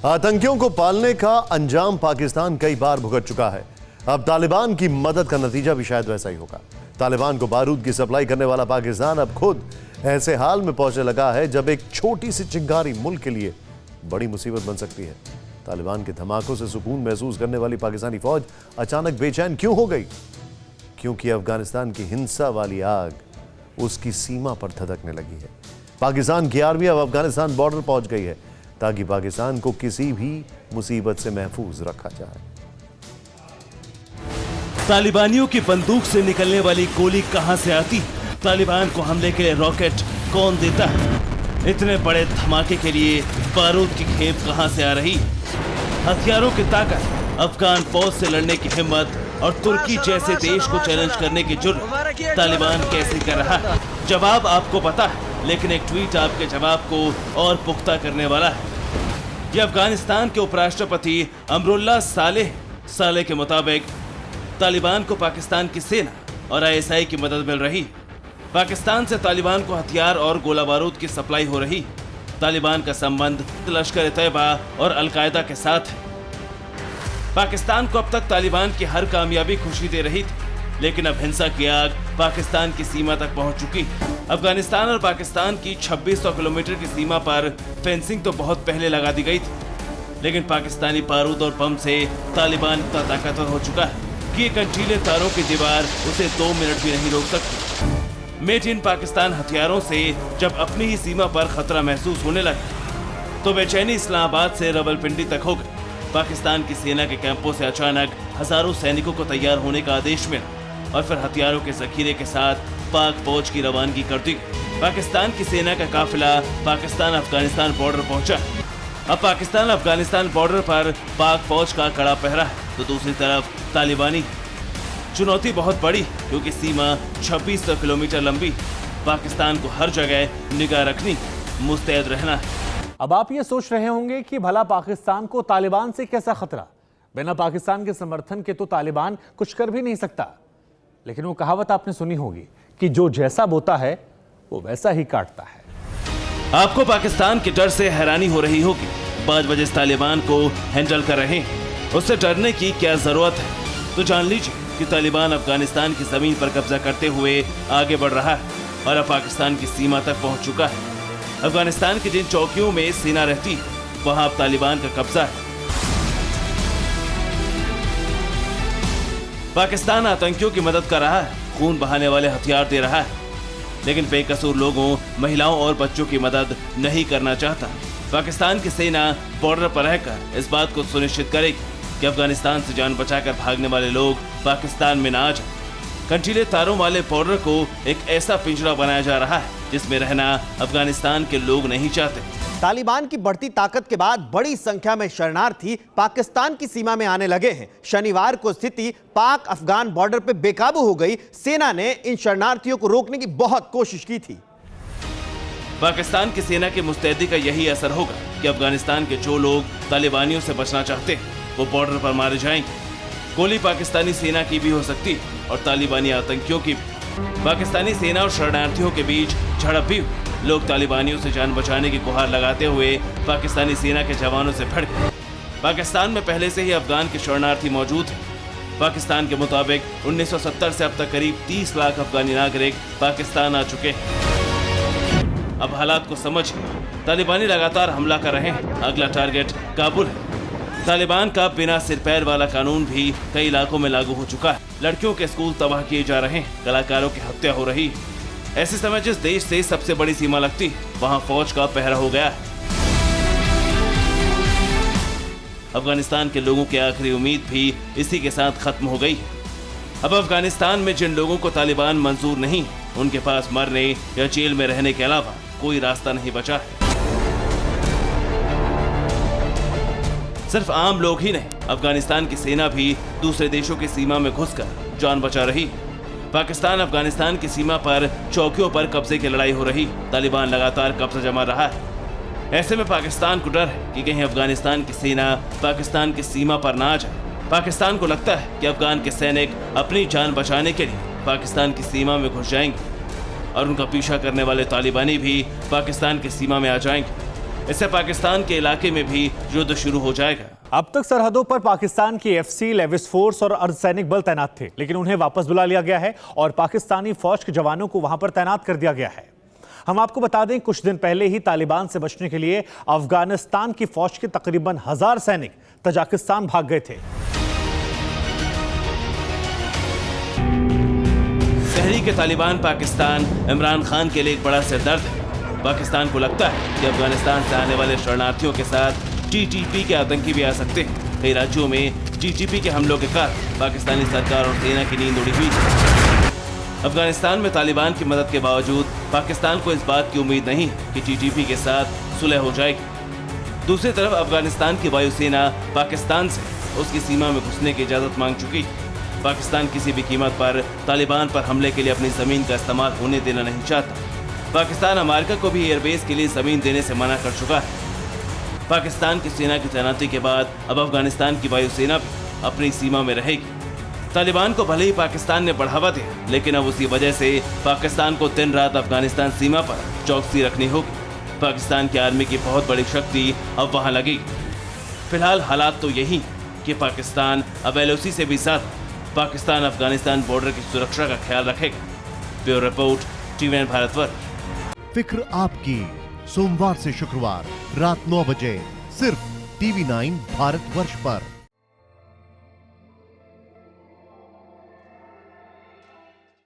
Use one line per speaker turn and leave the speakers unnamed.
आतंकियों को पालने का अंजाम पाकिस्तान कई बार भुगत चुका है। अब तालिबान की मदद का नतीजा भी शायद वैसा ही होगा। तालिबान को बारूद की सप्लाई करने वाला पाकिस्तान अब खुद ऐसे हाल में पहुंचने लगा है जब एक छोटी सी चिंगारी मुल्क के लिए बड़ी मुसीबत बन सकती है। तालिबान के धमाकों से सुकून महसूस करने वाली पाकिस्तानी फौज अचानक बेचैन क्यों हो गई? क्योंकि अफगानिस्तान की हिंसा वाली आग उसकी सीमा पर धधकने लगी है। पाकिस्तान की आर्मी अब अफगानिस्तान बॉर्डर पहुंच गई है ताकि पाकिस्तान को किसी भी मुसीबत से महफूज रखा जाए।
तालिबानियों की बंदूक से निकलने वाली गोली कहां से आती? तालिबान को हमले के लिए रॉकेट कौन देता है? इतने बड़े धमाके के लिए बारूद की खेप कहां से आ रही? हथियारों की ताकत, अफगान फौज से लड़ने की हिम्मत और तुर्की जैसे देश को चैलेंज करने की जुर्रत तालिबान कैसे कर रहा है? जवाब आपको पता है, लेकिन एक ट्वीट आपके जवाब को और पुख्ता करने वाला है। यह अफगानिस्तान के उपराष्ट्रपति अमरुल्लाह सालेह के मुताबिक तालिबान को पाकिस्तान की सेना और आईएसआई की मदद मिल रही। पाकिस्तान से तालिबान को हथियार और गोला बारूद की सप्लाई हो रही। तालिबान का संबंध लश्कर तैयबा और अलकायदा के साथ है। पाकिस्तान को अब तक तालिबान की हर कामयाबी खुशी दे रही थी, लेकिन अब हिंसा की आग पाकिस्तान की सीमा तक पहुंच चुकी। अफगानिस्तान और पाकिस्तान की 2600 किलोमीटर की सीमा पर फेंसिंग तो बहुत पहले लगा दी गई थी, लेकिन पाकिस्तानी बारूद और बम से तालिबान इतना ताकतवर हो चुका है कि कंटीले तारों की दीवार उसे 2 मिनट भी नहीं रोक सकती। मेड इन पाकिस्तान हथियारों से जब अपनी ही सीमा पर खतरा महसूस होने लगा तो बेचैनी इस्लामाबाद से रावलपिंडी तक हो गई। पाकिस्तान की सेना के कैंपों से अचानक हजारों सैनिकों को तैयार होने का आदेश मिला और फिर हथियारों के जखीरे के साथ पाक फौज की रवानगी कर दी। पाकिस्तान की सेना का काफिला पाकिस्तान अफगानिस्तान बॉर्डर पहुंचा। अब पाकिस्तान अफगानिस्तान बॉर्डर पर पाक फौज का कड़ा पहरा है, तो दूसरी तरफ तालिबानी। चुनौती बहुत बड़ी क्योंकि सीमा 2600 किलोमीटर लंबी। पाकिस्तान को हर जगह निगाह रखनी, मुस्तैद रहना है।
अब आप ये सोच रहे होंगे कि भला पाकिस्तान को तालिबान से कैसा खतरा? बिना पाकिस्तान के समर्थन के तो तालिबान कुछ कर भी नहीं सकता। लेकिन वो कहावत आपने सुनी होगी कि जो जैसा बोता है वो वैसा ही काटता है।
आपको पाकिस्तान के डर से हैरानी हो रही होगी। 5 बजे तालिबान को हैंडल कर रहे हैं, उससे डरने की क्या जरूरत है? तो जान लीजिए कि तालिबान अफगानिस्तान की जमीन पर कब्जा करते हुए आगे बढ़ रहा है और अब पाकिस्तान की सीमा तक पहुंच चुका है। अफगानिस्तान की जिन चौकियों में सेना रहती है वहां अब तालिबान का कब्जा है। पाकिस्तान आतंकियों की मदद कर रहा है, खून बहाने वाले हथियार दे रहा है, लेकिन बेकसूर लोगों, महिलाओं और बच्चों की मदद नहीं करना चाहता। पाकिस्तान की सेना बॉर्डर पर रहकर इस बात को सुनिश्चित करेगी कि अफगानिस्तान से जान बचाकर भागने वाले लोग पाकिस्तान में ना आ जाएं। कंटीले तारों वाले बॉर्डर को एक ऐसा पिंजरा बनाया जा रहा है जिसमें रहना अफगानिस्तान के लोग नहीं चाहते।
तालिबान की बढ़ती ताकत के बाद बड़ी संख्या में शरणार्थी पाकिस्तान की सीमा में आने लगे हैं। शनिवार को स्थिति पाक अफगान बॉर्डर पर बेकाबू हो गई। सेना ने इन शरणार्थियों को रोकने की बहुत कोशिश की थी।
पाकिस्तान की सेना की मुस्तैदी का यही असर होगा कि अफगानिस्तान के जो लोग तालिबानियों से बचना चाहते हैं वो बॉर्डर पर मारे जाएंगे। गोली पाकिस्तानी सेना की भी हो सकती है और तालिबानी आतंकियों की भी। पाकिस्तानी सेना और शरणार्थियों के बीच झड़प भी हुई। लोग तालिबानियों से जान बचाने की गुहार लगाते हुए पाकिस्तानी सेना के जवानों से भिड़ गए। पाकिस्तान में पहले से ही अफगान के शरणार्थी मौजूद हैं। पाकिस्तान के मुताबिक 1970 से अब तक करीब 30 लाख अफगानी नागरिक पाकिस्तान आ चुके हैं। अब हालात को समझिए। तालिबानी लगातार हमला कर रहे हैं। अगला टारगेट काबुल है। तालिबान का बिना सिर पैर वाला कानून भी कई इलाकों में लागू हो चुका है। लड़कियों के स्कूल तबाह किए जा रहे हैं, कलाकारों की हत्या हो रही है। ऐसे समय जिस देश से सबसे बड़ी सीमा लगती है वहां फौज का पहरा हो गया है। अफगानिस्तान के लोगों की आखिरी उम्मीद भी इसी के साथ खत्म हो गई है। अब अफगानिस्तान में जिन लोगों को तालिबान मंजूर नहीं, उनके पास मरने या जेल में रहने के अलावा कोई रास्ता नहीं बचा है। सिर्फ आम लोग ही नहीं, अफगानिस्तान की सेना भी दूसरे देशों की सीमा में घुसकर जान बचा रही। पाकिस्तान अफगानिस्तान की सीमा पर चौकियों पर कब्जे की लड़ाई हो रही। तालिबान लगातार कब्जा जमा रहा है। ऐसे में पाकिस्तान को डर है कि कहीं अफगानिस्तान की सेना पाकिस्तान की सीमा पर ना आ जाए। पाकिस्तान को लगता है कि अफगान के सैनिक अपनी जान बचाने के लिए पाकिस्तान की सीमा में घुस जाएंगे और उनका पीछा करने वाले तालिबानी भी पाकिस्तान की सीमा में आ जाएंगे। इससे पाकिस्तान के इलाके में भी युद्ध शुरू हो जाएगा।
अब तक सरहदों पर पाकिस्तान की एफसी, लेविस फोर्स और अर्धसैनिक बल तैनात थे, लेकिन उन्हें वापस बुला लिया गया है और पाकिस्तानी फौज के जवानों को वहां पर तैनात कर दिया गया है। हम आपको बता दें, कुछ दिन पहले ही तालिबान से बचने के लिए अफगानिस्तान की फौज के तकरीबन 1000 सैनिक तजाकिस्तान भाग गए थे।
तहरीक तालिबान पाकिस्तान इमरान खान के लिए एक बड़ा सिरदर्द है। पाकिस्तान को लगता है कि अफगानिस्तान से आने वाले शरणार्थियों के साथ टीटीपी के आतंकी भी आ सकते हैं। कई राज्यों में टीटीपी के हमलों के कारण पाकिस्तानी सरकार और सेना की नींद उड़ी हुई है। अफगानिस्तान में तालिबान की मदद के बावजूद पाकिस्तान को इस बात की उम्मीद नहीं कि टीटीपी के साथ सुलह हो जाएगी। दूसरी तरफ अफगानिस्तान की वायुसेना पाकिस्तान से उसकी सीमा में घुसने की इजाजत मांग चुकी है। पाकिस्तान किसी भी कीमत पर तालिबान पर हमले के लिए अपनी जमीन का इस्तेमाल होने देना नहीं चाहता। पाकिस्तान अमेरिका को भी एयरबेस के लिए जमीन देने से मना कर चुका है। पाकिस्तान की सेना की तैनाती के बाद अब अफगानिस्तान की वायुसेना भी अपनी सीमा में रहेगी। तालिबान को भले ही पाकिस्तान ने बढ़ावा दिया, लेकिन अब उसी वजह से पाकिस्तान को दिन रात अफगानिस्तान सीमा पर चौकसी रखनी होगी। पाकिस्तान की आर्मी की बहुत बड़ी शक्ति अब वहां लगेगी। फिलहाल हालात तो यही कि पाकिस्तान अब LOC से भी ज्यादा पाकिस्तान अफगानिस्तान बॉर्डर की सुरक्षा का ख्याल रखेगा। Bureau report, TV9 Bharatvarsh.
फिक्र आपकी, सोमवार से शुक्रवार रात 9 बजे सिर्फ TV9 भारतवर्ष पर।